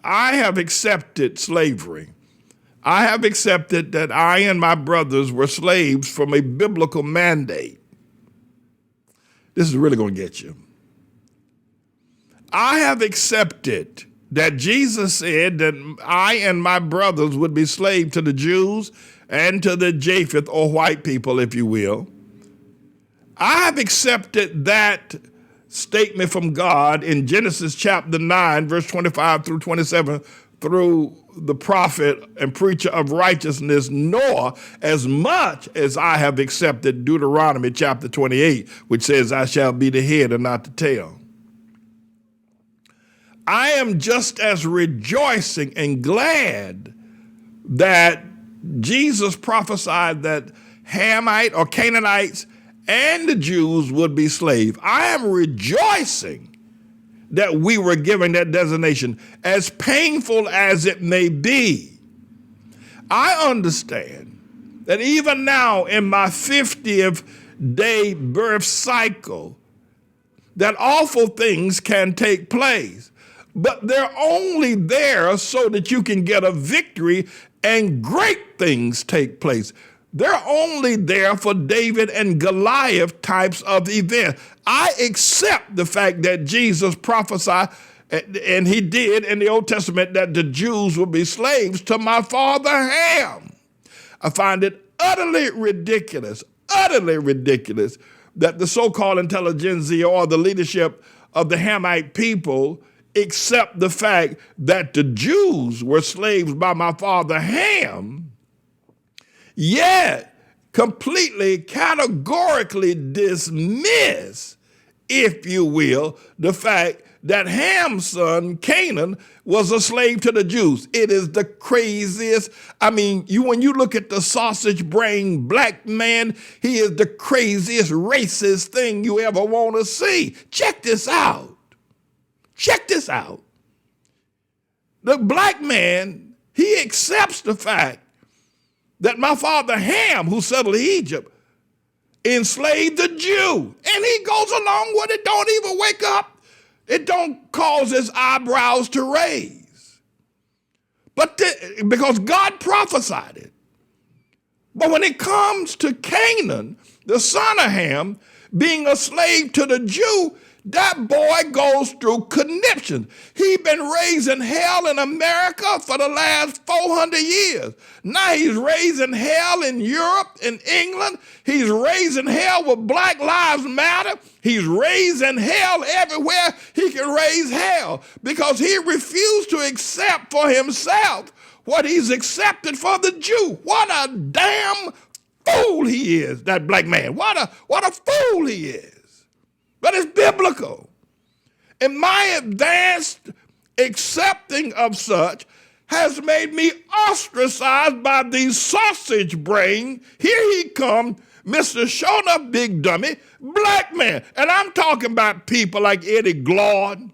I have accepted slavery. I have accepted that I and my brothers were slaves from a biblical mandate. This is really going to get you. I have accepted that Jesus said that I and my brothers would be slaves to the Jews and to the Japheth, or white people, if you will. I have accepted that statement from God in Genesis chapter 9, verse 25 through 27, through the prophet and preacher of righteousness, Noah, as much as I have accepted Deuteronomy chapter 28, which says, I shall be the head and not the tail. I am just as rejoicing and glad that Jesus prophesied that Hamite or Canaanites and the Jews would be slaves. I am rejoicing that we were given that designation, as painful as it may be. I understand that even now in my 50th day birth cycle, that awful things can take place. But they're only there so that you can get a victory and great things take place. They're only there for David and Goliath types of events. I accept the fact that Jesus prophesied, and he did in the Old Testament, that the Jews would be slaves to my father Ham. I find it utterly ridiculous that the so-called intelligentsia or the leadership of the Hamite people accept the fact that the Jews were slaves by my father Ham, yet completely, categorically dismiss, if you will, the fact that Ham's son, Canaan, was a slave to the Jews. It is the craziest. I mean, when you look at the sausage brain black man, he is the craziest racist thing you ever want to see. Check this out. Check this out. The black man, he accepts the fact that my father Ham, who settled Egypt, enslaved the Jew. And he goes along with it, don't even wake up. It don't cause his eyebrows to raise. Because God prophesied it. But when it comes to Canaan, the son of Ham, being a slave to the Jew, that boy goes through conniption. He's been raising hell in America for the last 400 years. Now he's raising hell in Europe, in England. He's raising hell with Black Lives Matter. He's raising hell everywhere he can raise hell because he refused to accept for himself what he's accepted for the Jew. What a damn fool he is, that black man. What a fool he is. But it's biblical. And my advanced accepting of such has made me ostracized by these sausage brain. Here he come, Mr. Shona Big Dummy, black man. And I'm talking about people like Eddie Glaude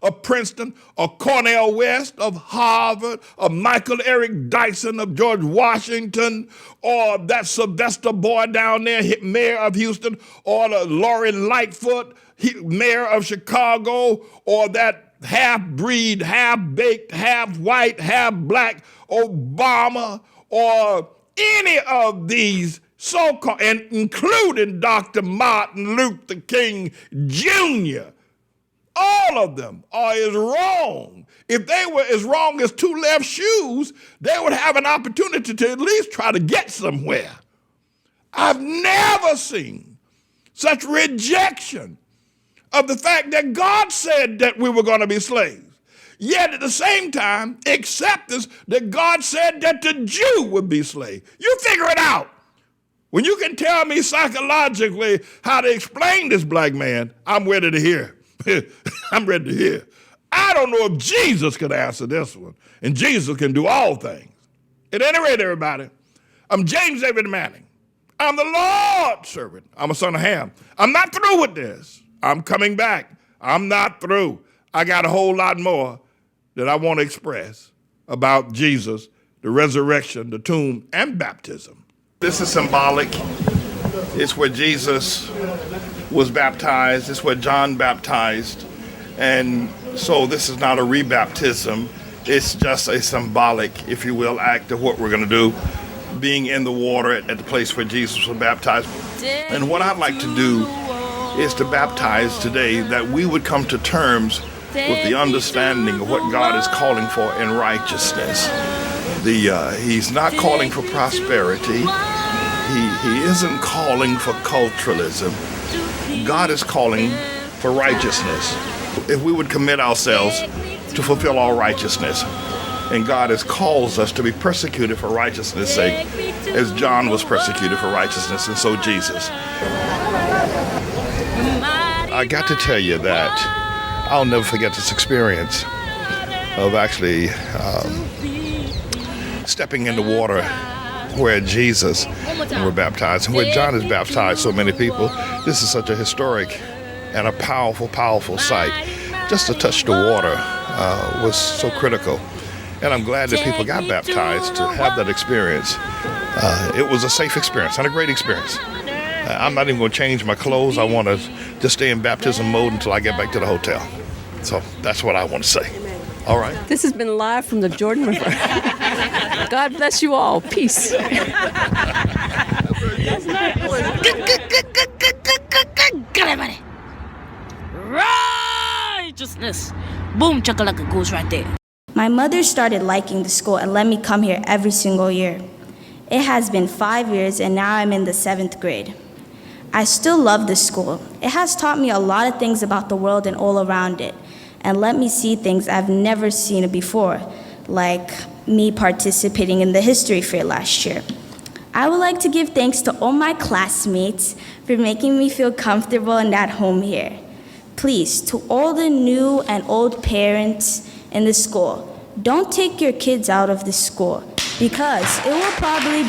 of Princeton, or Cornel West of Harvard, or Michael Eric Dyson of George Washington, or that Sylvester boy down there, mayor of Houston, or the Lori Lightfoot, mayor of Chicago, or that half-breed, half-baked, half-white, half-black Obama, or any of these so-called, and including Dr. Martin Luther King Jr., all of them are as wrong. If they were as wrong as two left shoes, they would have an opportunity to at least try to get somewhere. I've never seen such rejection of the fact that God said that we were going to be slaves. Yet at the same time, acceptance that God said that the Jew would be slave. You figure it out. When you can tell me psychologically how to explain this black man, I'm ready to hear. I'm ready to hear. I don't know if Jesus could answer this one. And Jesus can do all things. At any rate, everybody, I'm James David Manning. I'm the Lord's servant. I'm a son of Ham. I'm not through with this. I'm coming back. I'm not through. I got a whole lot more that I want to express about Jesus, the resurrection, the tomb, and baptism. This is symbolic. It's where Jesus was baptized. It's where John baptized. And so this is not a rebaptism. It's just a symbolic, if you will, act of what we're going to do, being in the water at the place where Jesus was baptized. And what I'd like to do is to baptize today that we would come to terms with the understanding of what God is calling for in righteousness. He's not calling for prosperity. He isn't calling for culturalism. God is calling for righteousness. If we would commit ourselves to fulfill all righteousness, and God has calls us to be persecuted for righteousness' sake, as John was persecuted for righteousness, and so Jesus. I got to tell you that I'll never forget this experience of actually stepping in the water where Jesus were baptized, and where John has baptized so many people. This is such a historic and a powerful, powerful sight. Just to touch the water was so critical. And I'm glad that people got baptized to have that experience. It was a safe experience and a great experience. I'm not even going to change my clothes. I want to just stay in baptism mode until I get back to the hotel. So that's what I want to say. All right. This has been live from the Jordan River. God bless you all. Peace. Righteousness. Boom, chakalaka goes right there. My mother started liking the school and let me come here every single year. It has been 5 years and now I'm in the 7th grade. I still love this school. It has taught me a lot of things about the world and all around it, and let me see things I've never seen before, like me participating in the history fair last year. I would like to give thanks to all my classmates for making me feel comfortable and at home here. Please, to all the new and old parents in the school, don't take your kids out of the school because it will probably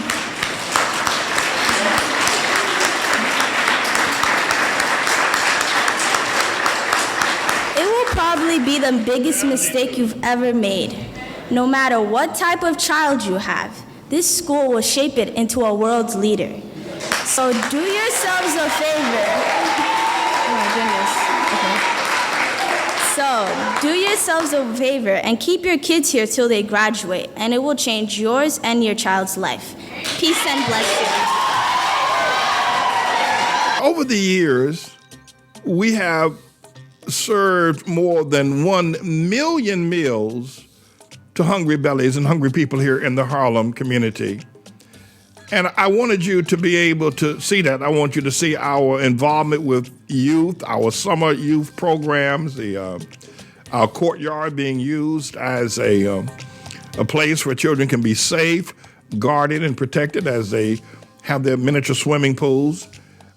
be the biggest mistake you've ever made. No matter what type of child you have, this school will shape it into a world's leader. So do yourselves a favor. Oh my goodness. Okay. So do yourselves a favor and keep your kids here till they graduate, and it will change yours and your child's life. Peace and blessings. Over the years, we have served more than 1 million meals to hungry bellies and hungry people here in the Harlem community. And I wanted you to be able to see that. I want you to see our involvement with youth, our summer youth programs, our courtyard being used as a place where children can be safe, guarded, and protected as they have their miniature swimming pools.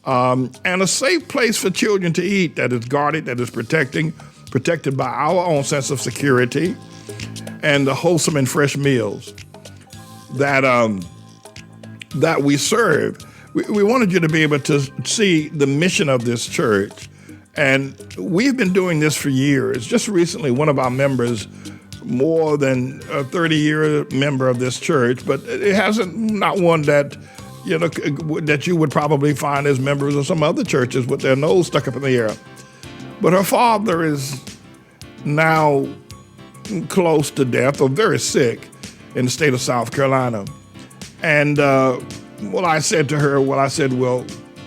And a safe place for children to eat that is guarded, that is protected by our own sense of security, and the wholesome and fresh meals that we serve. We wanted you to be able to see the mission of this church, and we've been doing this for years. Just recently, one of our members, more than a 30-year member of this church, but it hasn't, not one that that you would probably find as members of some other churches with their nose stuck up in the air. But her father is now close to death or very sick in the state of South Carolina. And I said to her,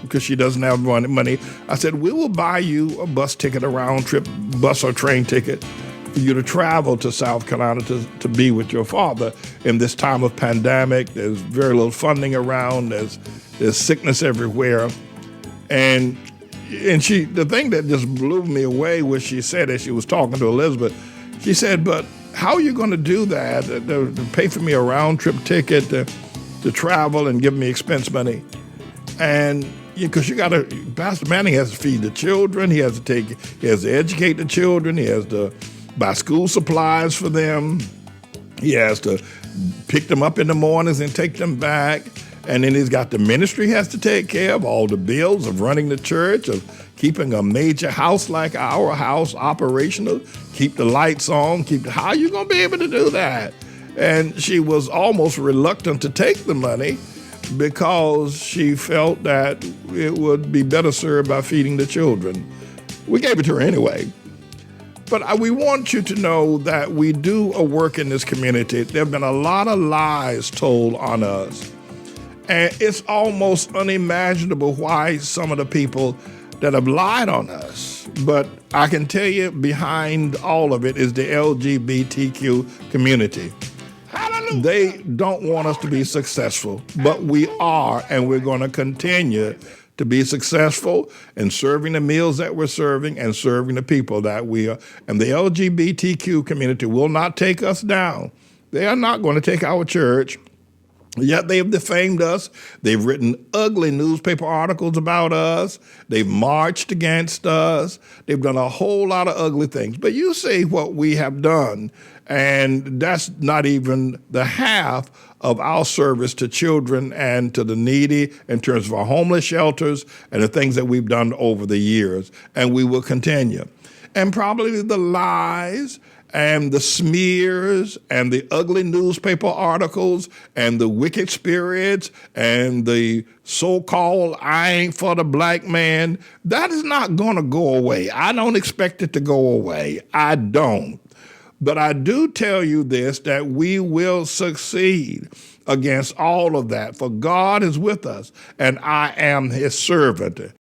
because she doesn't have money, I said, we will buy you a bus ticket, a round trip bus or train ticket for you to travel to South Carolina to be with your father in this time of pandemic. There's very little funding around. There's sickness everywhere. And the thing that just blew me away was she said, as she was talking to Elizabeth, she said, but how are you going to do that? To pay for me a round trip ticket to travel and give me expense money? And because Pastor Manning has to feed the children. He has to educate the children. He has to buy school supplies for them. He has to pick them up in the mornings and take them back. And then he's got the ministry he has to take care of, all the bills of running the church, of keeping a major house like our house operational, keep the lights on, how are you going to be able to do that? And she was almost reluctant to take the money because she felt that it would be better served by feeding the children. We gave it to her anyway. But we want you to know that we do a work in this community. There have been a lot of lies told on us. And it's almost unimaginable why some of the people that have lied on us. But I can tell you behind all of it is the LGBTQ community. Hallelujah. They don't want us to be successful, but we are, and we're going to continue to be successful in serving the meals that we're serving and serving the people that we are. And the LGBTQ community will not take us down. They are not going to take our church. Yet they've defamed us. They've written ugly newspaper articles about us. They've marched against us. They've done a whole lot of ugly things. But you see what we have done, and that's not even the half of our service to children and to the needy in terms of our homeless shelters and the things that we've done over the years. And we will continue. And probably the lies and the smears and the ugly newspaper articles and the wicked spirits and the so-called I ain't for the black man, that is not going to go away. I don't expect it to go away. I don't. But I do tell you this, that we will succeed against all of that, for God is with us, and I am his servant.